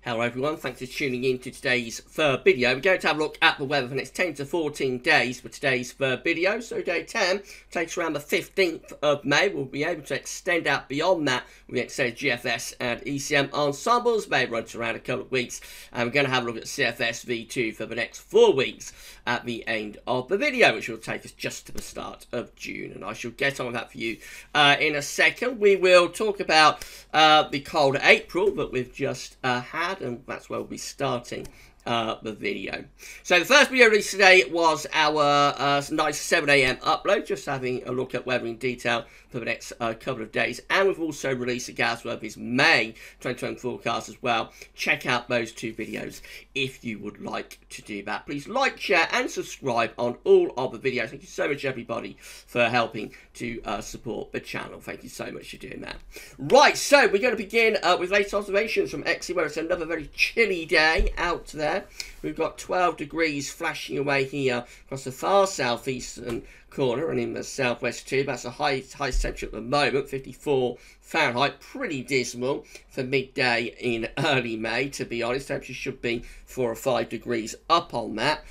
Hello everyone, thanks for tuning in to today's third video. We're going to have a look at the weather for the next 10 to 14 days for today's third video. So day 10 takes around the 15th of May. We'll be able to extend out beyond that with extended GFS and ECM ensembles. May run to around a couple of weeks. And we're going to have a look at CFS V2 for the next 4 weeks at the end of the video, which will take us just to the start of June. And I shall get on with that for you in a second. We will talk about the cold April that we've just had, and that's where we'll be starting the video. So the first video released today was our nice 7 AM upload, just having a look at weather in detail for the next couple of days. And we've also released a GavsWeatherVids May 2020 forecast as well. Check out those two videos if you would like to do that. Please like, share and subscribe on all of the videos. Thank you so much everybody for helping to support the channel. Thank you so much for doing that. Right, so we're going to begin with latest observations from XE, where it's another very chilly day out there. We've got 12 degrees flashing away here across the far southeastern corner and in the southwest too. That's a high temperature at the moment, 54 Fahrenheit. Pretty dismal for midday in early May, to be honest. Temperature should be 4 or 5 degrees up on that.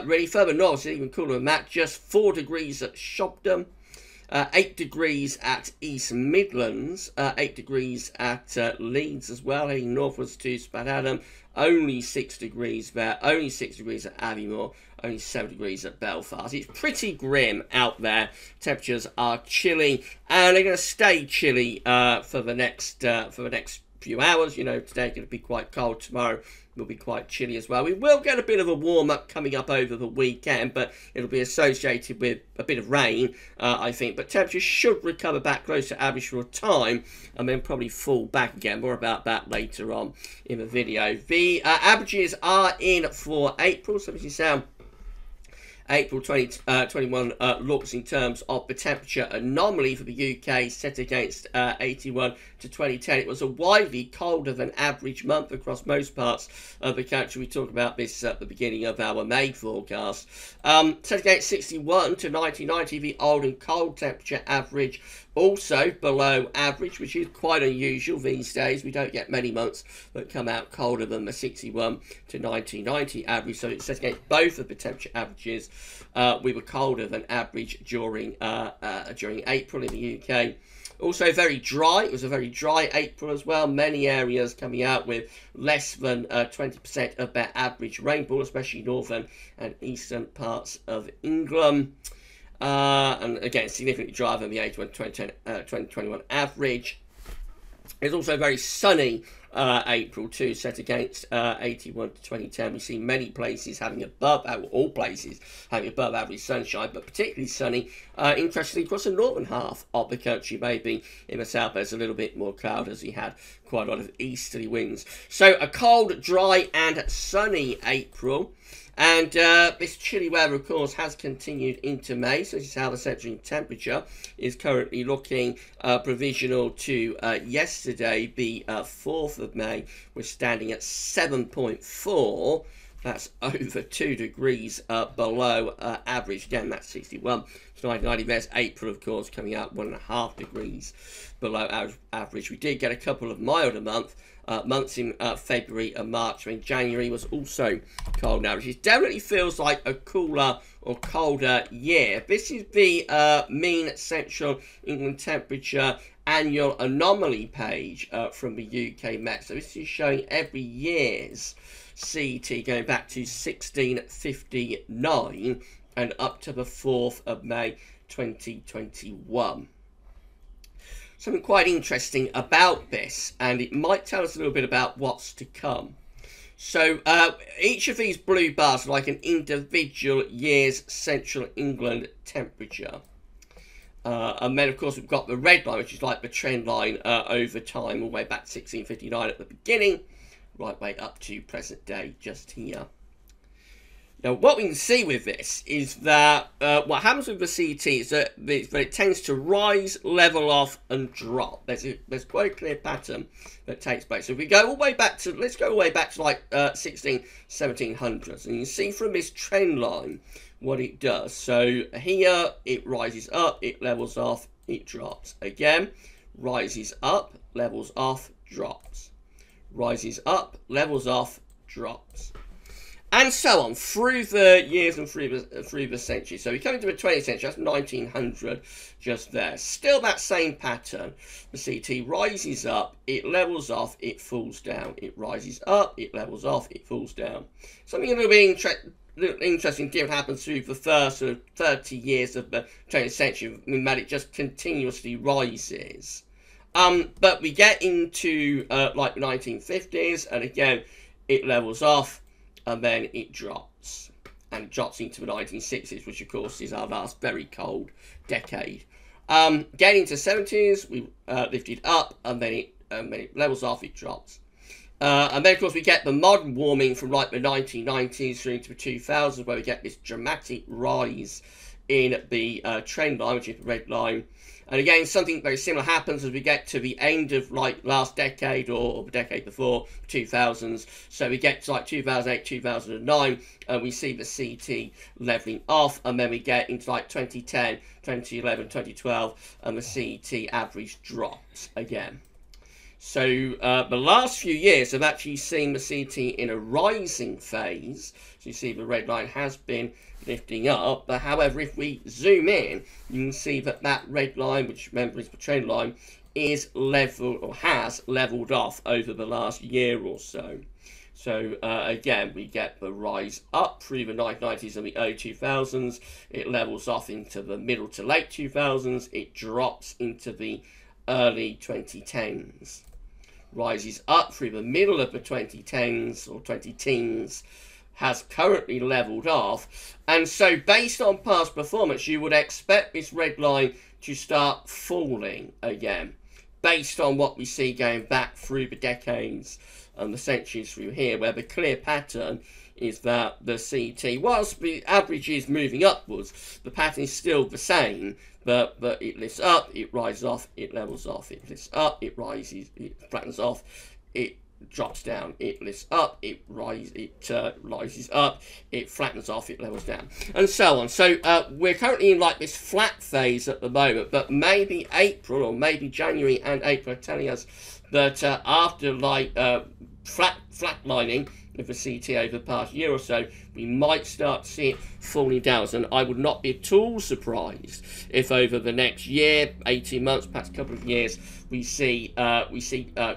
Really further north, it's even cooler than that. Just 4 degrees at Shobdon. 8 degrees at East Midlands, 8 degrees at Leeds as well, heading northwards to Spadadam, only 6 degrees there, only 6 degrees at Aviemore, only 7 degrees at Belfast. It's pretty grim out there. Temperatures are chilly, and they're going to stay chilly for the next few hours. You know, today going to be quite cold, tomorrow will be quite chilly as well. We will get a bit of a warm-up coming up over the weekend, but it'll be associated with a bit of rain, I think. But temperatures should recover back close to average for a time, and then probably fall back again. More about that later on in the video. The averages are in for April, so this is how April 2021 looks in terms of the temperature anomaly for the UK, set against 81 to 2010. It was a widely colder than average month across most parts of the country. We talked about this at the beginning of our May forecast. Set against 61 to 1990, the old and cold temperature average also below average, which is quite unusual these days. We don't get many months that come out colder than the 61 to 1990 average. So it's set against both of the temperature averages. We were colder than average during April in the UK. Also very dry. It was a very dry April as well. Many areas coming out with less than 20% of their average rainfall, especially northern and eastern parts of England. And again, significantly drier than the 81 to 2021 average. It's also very sunny April too, set against 81 to 2010. We see many places having all places having above average sunshine, but particularly sunny, interestingly, across the northern half of the country. Maybe in the south there's a little bit more cloud, as we had quite a lot of easterly winds. So a cold, dry and sunny April. And this chilly weather, of course, has continued into May. So this is how the central temperature is currently looking. Provisional to yesterday, the 4th of May, we're standing at 7.4. That's over 2 degrees below average. Again, that's 61 to 1990. There's April, of course, coming out 1.5 degrees below average. We did get a couple of milder months in February and March. I mean, January was also cold now, which definitely feels like a cooler or colder year. This is the mean central England temperature annual anomaly page from the UK Met. So this is showing every year's CET going back to 1659 and up to the 4th of May 2021. Something quite interesting about this, and it might tell us a little bit about what's to come. So each of these blue bars are like an individual year's central England temperature. And then, of course, we've got the red line, which is like the trend line over time, all the way back to 1659 at the beginning, right way up to present day just here. Now, what we can see with this is that what happens with the CET is that it tends to rise, level off, and drop. There's quite a clear pattern that takes place. So if we go all the way back to, let's go all the way back to like 1700s, and you can see from this trend line what it does. So here it rises up, it levels off, it drops. Again, rises up, levels off, drops. rises up, levels off, drops. And so on through the years and through the century. So we come into the 20th century, that's 1900 just there. Still that same pattern. The CT rises up, it levels off, it falls down. It rises up, it levels off, it falls down. Something a little bit interesting did happen through the first sort of 30 years of the 20th century. I mean, that it just continuously rises. But we get into like the 1950s, and again, it levels off, and then it drops. And it drops into the 1960s, which of course is our last very cold decade. Getting into the 70s, we lifted up, and then it levels off, it drops. And then of course we get the modern warming from like the 1990s through into the 2000s, where we get this dramatic rise in the trend line, which is the red line. And again, something very similar happens as we get to the end of like last decade or the decade before, 2000s. So we get to like 2008, 2009, and we see the CT leveling off, and then we get into like 2010, 2011, 2012, and the CT average drops again. So the last few years have actually seen the CT in a rising phase. So you see the red line has been lifting up, but however, if we zoom in, you can see that that red line, which remember is the trend line, is level or has leveled off over the last year or so. So again, we get the rise up through the 1990s and the early 2000s. It levels off into the middle to late 2000s. It drops into the early 2010s. Rises up through the middle of the 2010s or 20-teens, has currently leveled off, and so based on past performance you would expect this red line to start falling again, based on what we see going back through the decades and the centuries through here, where the clear pattern is that the CT, whilst the average is moving upwards, the pattern is still the same, but it lifts up, it rises off, it levels off, it lifts up, it rises, it flattens off, it drops down, it lifts up, it rises up, it flattens off, it levels down, and so on. So we're currentlining in like this flat phase at the moment, but maybe April or maybe January and April are telling us that after like flatlining of the CT over the past year or so, we might start to see it falling down. And I would not be at all surprised if over the next year, 18 months, perhaps a couple of years, we see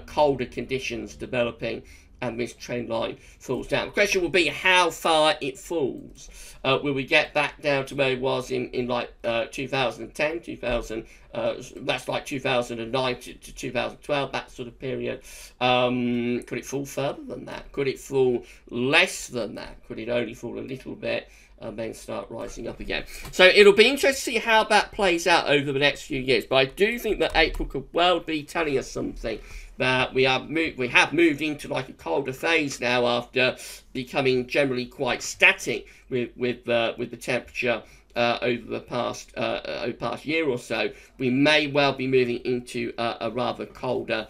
colder conditions developing and this trend line falls down. The question will be how far it falls. Will we get back down to where it was in like 2010, that's like 2009 to 2012, that sort of period. Could it fall further than that? Could it fall less than that? Could it only fall a little bit and then start rising up again? So it'll be interesting to see how that plays out over the next few years. But I do think that April could well be telling us something, that we have moved into like a colder phase now after becoming generally quite static with the temperature over the past year or so. We may well be moving into a rather colder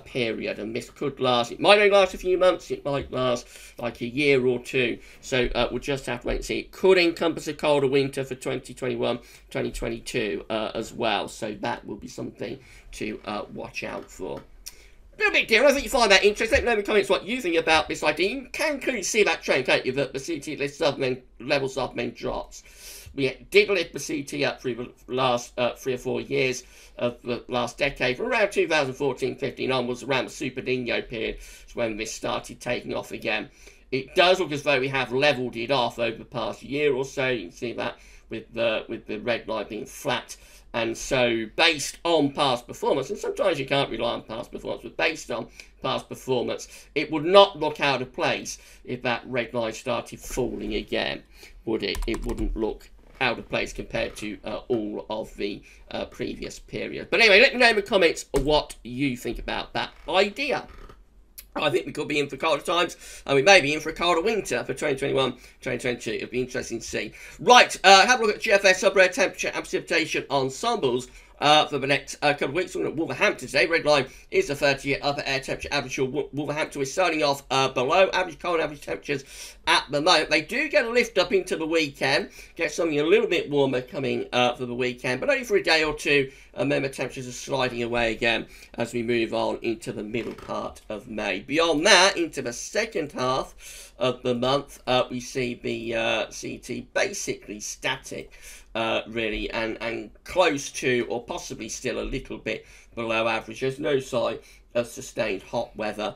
period, and this could last. It might only last a few months, it might last like a year or two, so we'll just have to wait and see. It could encompass a colder winter for 2021, 2022 as well, so that will be something to watch out for. No big deal. I think you find that interesting. Let me know in the comments what you think about this idea. You can clearly see that trend, can't you? That the CT lifts up and then levels off and then drops. We did lift the CT up through the last 3 or 4 years of the last decade. From around 2014-15 onwards, around the Super Nino period, is when this started taking off again. It does look as though we have levelled it off over the past year or so. You can see that with the red line being flat. And so, based on past performance, and sometimes you can't rely on past performance, but based on past performance, it would not look out of place if that red line started falling again, would it? It wouldn't look out of place compared to all of the previous period. But anyway, let me know in the comments what you think about that idea. I think we could be in for colder times, and we may be in for a colder winter for 2021, 2022. It'll be interesting to see. Right, have a look at GFS sub-air temperature and precipitation ensembles for the next couple of weeks. We're looking at Wolverhampton today. Red line is the 30-year upper air temperature average. Wolverhampton is starting off below average cold average temperatures at the moment. They do get a lift up into the weekend, get something a little bit warmer coming for the weekend, but only for a day or two and then the temperatures are sliding away again as we move on into the middle part of May. Beyond that, into the second half of the month, we see the CT basically static, really, and close to, or possibly still a little bit below average. There's no sign of sustained hot weather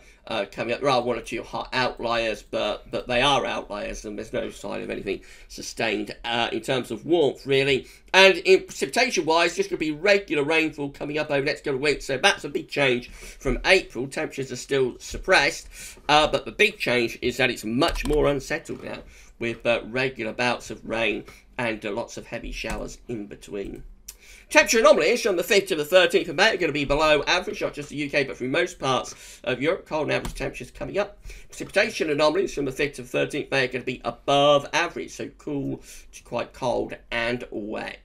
coming up. There are one or two hot outliers, but they are outliers, and there's no sign of anything sustained in terms of warmth, really. And in precipitation-wise, just going to be regular rainfall coming up over the next couple of weeks, so that's a big change from April. Temperatures are still suppressed, but the big change is that it's much more unsettled now, with regular bouts of rain and lots of heavy showers in between. Temperature anomalies from the 5th to the 13th of May are going to be below average, not just the UK, but through most parts of Europe. Cold and average temperatures coming up. Precipitation anomalies from the 5th to the 13th of May are going to be above average, so cool to quite cold and wet.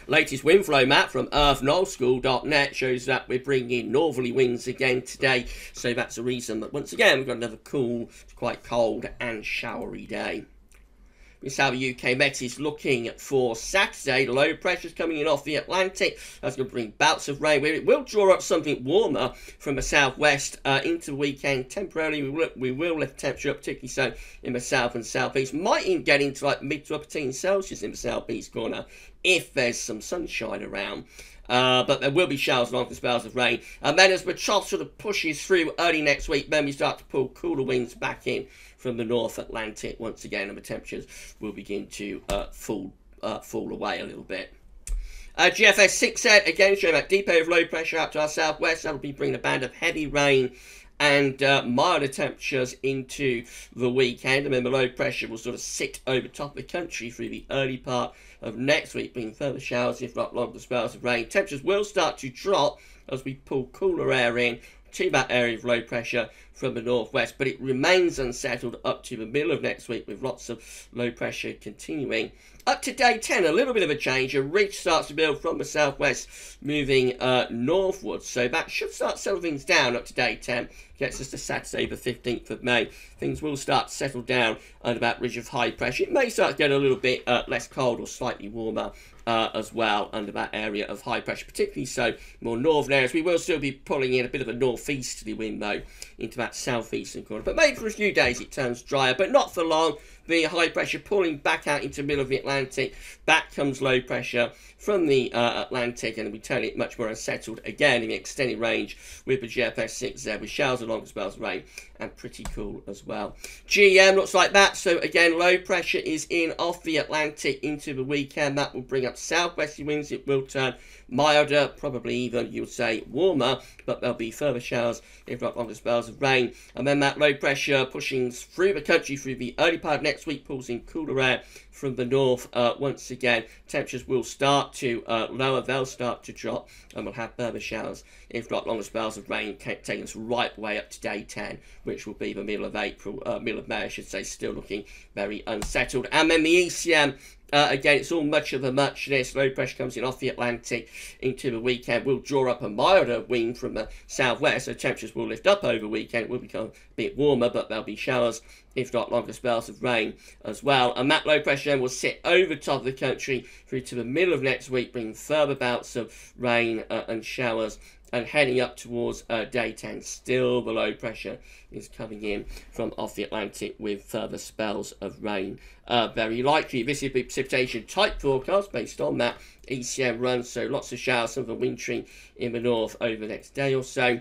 Latest wind flow map from earthnullschool.net shows that we're bringing in northerly winds again today, so that's a reason that once again we've got another cool to quite cold and showery day. This is how the UK Met is looking for Saturday. Low pressures coming in off the Atlantic. That's going to bring bouts of rain. It will draw up something warmer from the southwest into the weekend. Temporarily, we will lift temperature up, particularly so in the south and southeast. Might even get into like mid to upper teens Celsius in the southeast corner if there's some sunshine around. But there will be showers along with spells of rain. And then as the trough sort of pushes through early next week, then we start to pull cooler winds back in from the North Atlantic once again, and the temperatures will begin to fall away a little bit. GFS 6 again showing that deep area of low pressure up to our southwest. That will be bringing a band of heavy rain and milder temperatures into the weekend, and then the low pressure will sort of sit over top of the country through the early part of next week, bringing further showers, if not longer spells of rain. Temperatures will start to drop as we pull cooler air in to that area of low pressure from the northwest, but it remains unsettled up to the middle of next week, with lots of low pressure continuing. Up to day 10, a little bit of a change. A ridge starts to build from the southwest, moving northwards. So that should start settling things down up to day 10. Gets us to Saturday, the 15th of May. Things will start to settle down under that ridge of high pressure. It may start to get a little bit less cold or slightly warmer as well under that area of high pressure, particularly so more northern areas. We will still be pulling in a bit of a northeasterly wind, though, into that southeastern corner. But maybe for a few days it turns drier, but not for long. The high pressure pulling back out into the middle of the Atlantic. Back comes low pressure from the Atlantic, and we turn it much more unsettled again in the extended range with the GFS 6 there, with showers and longer spells of rain, and pretty cool as well. GEM looks like that. So again, low pressure is in off the Atlantic into the weekend. That will bring up southwesterly winds. It will turn milder, probably even, you would say, warmer, but there'll be further showers, if not longer spells of rain. And then that low pressure pushing through the country through the early part of next week, pulls in cooler air from the north once again. Temperatures will start to lower, they'll start to drop, and we'll have further showers, if not longer spells of rain, taking us right way up to day 10, which will be the middle of April, middle of May, I should say, still looking very unsettled. And then the ECM, again, it's all much of a muchness. Low pressure comes in off the Atlantic into the weekend. We'll draw up a milder wind from the southwest, so temperatures will lift up over the weekend. It will become a bit warmer, but there'll be showers, if not longer spells of rain as well. And that low pressure will sit over top of the country through to the middle of next week, bringing further bouts of rain and showers. And heading up towards day 10, still the low pressure is coming in from off the Atlantic with further spells of rain. Very likely. This is the precipitation type forecast based on that ECM run. So lots of showers, some of them wintering in the north over the next day or so.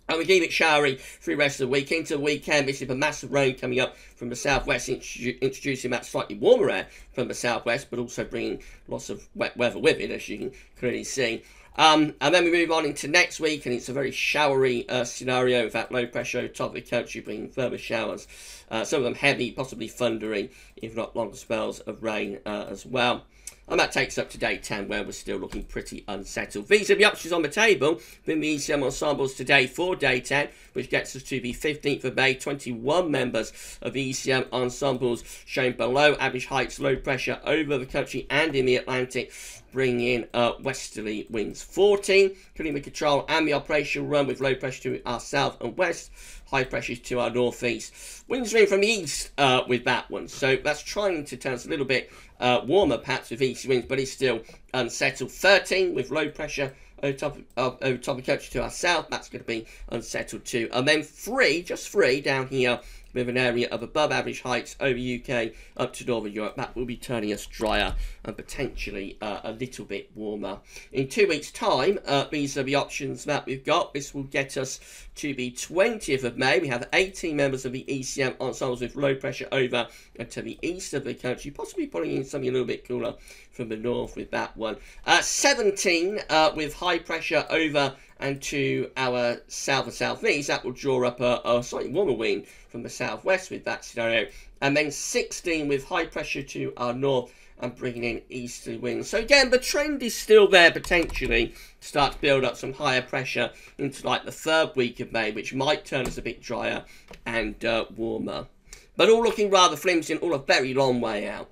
And we keep it showery through the rest of the week. Into the weekend, this is a massive rain coming up from the southwest, introducing that slightly warmer air from the southwest, but also bringing lots of wet weather with it, as you can clearly see. And then we move on into next week, and it's a very showery scenario with that low pressure over top of the country, bringing further showers. Some of them heavy, possibly thundering, if not longer spells of rain as well. And that takes up to day 10, where we're still looking pretty unsettled. These are the options on the table. Then the ECM ensembles today for day 10, which gets us to the 15th of May. 21 members of the ECM ensembles showing below average heights, low pressure over the country and in the Atlantic, bringing in westerly winds. 14, including the control and the operational run, with low pressure to our south and west, high pressures to our northeast. Winds in from the east with that one, so that's trying to turn us a little bit warmer patch with easy winds, but it's still unsettled. 13 with low pressure over top of country to our south. That's going to be unsettled too. And then 3, just 3 down here with an area of above average heights over UK up to Northern Europe. That will be turning us drier and potentially a little bit warmer. In 2 weeks' time, these are the options that we've got. This will get us to the 20th of May. We have 18 members of the ECM ensembles with low pressure over and to the east of the country, possibly pulling in something a little bit cooler from the north with that one. 17 with high pressure over and to our south and southeast. That will draw up a slightly warmer wind from the southwest with that scenario. And then 16 with high pressure to our north and bringing in easterly winds. So again, the trend is still there potentially to start to build up some higher pressure into like the 3rd week of May, which might turn us a bit drier and warmer. But all looking rather flimsy and all a very long way out.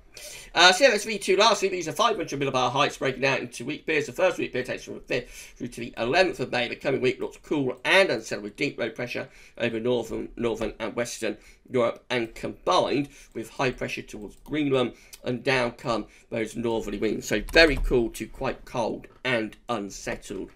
CFSV2 last week, these are 500 millibar heights breaking out into week periods. The first week period takes from the 5th through to the 11th of May. The coming week looks cool and unsettled with deep low pressure over northern and western Europe, and combined with high pressure towards Greenland, and down come those northerly winds. So very cool to quite cold and unsettled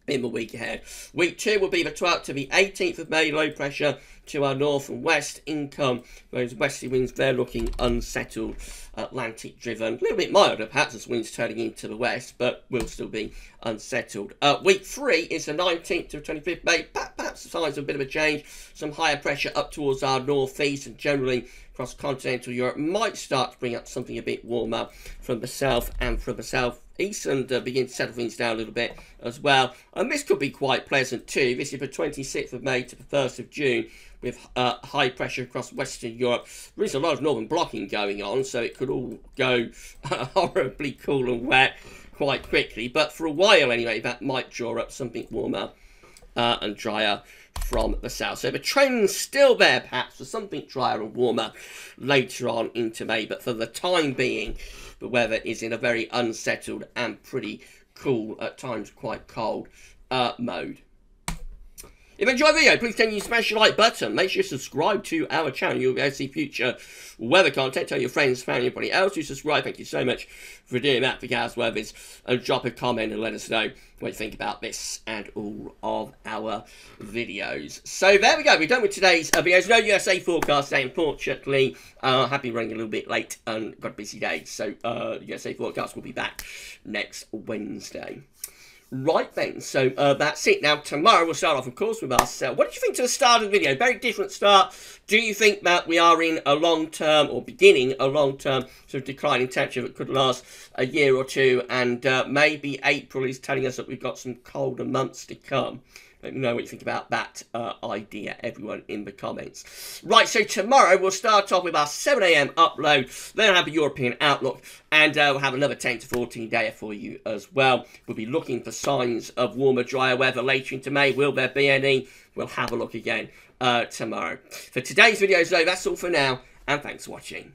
in the week ahead. Week 2 will be the 12th to the 18th of May, low pressure to our north and west. Income those westerly winds, they're looking unsettled, Atlantic driven, a little bit milder perhaps as winds turning into the west, but will still be unsettled. Week 3 is the 19th to 25th May, perhaps the signs of a bit of a change. Some higher pressure up towards our northeast and generally across continental Europe might start to bring up something a bit warmer from the south and from the southeast, and begin to settle things down a little bit as well. And this could be quite pleasant too. This is the 26th of May to the 1st of June with high pressure across Western Europe. There is a lot of northern blocking going on, so it could all go horribly cool and wet quite quickly. But for a while anyway, that might draw up something warmer and drier from the south. So the trend's still there perhaps for something drier and warmer later on into May, but for the time being the weather is in a very unsettled and pretty cool, at times quite cold mode. If you enjoyed the video, please continue to smash the like button. Make sure you subscribe to our channel. You'll be able to see future weather content. Tell your friends, family, anybody else to subscribe. Thank you so much for doing that for GavsWeatherVids. And drop a comment and let us know what you think about this and all of our videos. So there we go. We're done with today's videos. No USA forecast today, unfortunately. Have been running a little bit late and got a busy day. So USA forecast will be back next Wednesday. Right then, so that's it. Now, tomorrow we'll start off, of course, with us. What did you think to the start of the video? Very different start. Do you think that we are in a long-term, or beginning a long-term, sort of declining temperature that could last a year or two, and maybe April is telling us that we've got some colder months to come? Let me know what you think about that idea, everyone, in the comments. Right, so tomorrow we'll start off with our 7 AM upload. Then I'll have a European outlook, and we'll have another 10 to 14 day for you as well. We'll be looking for signs of warmer, drier weather later into May. Will there be any? We'll have a look again tomorrow. For today's video, though, that's all for now, and thanks for watching.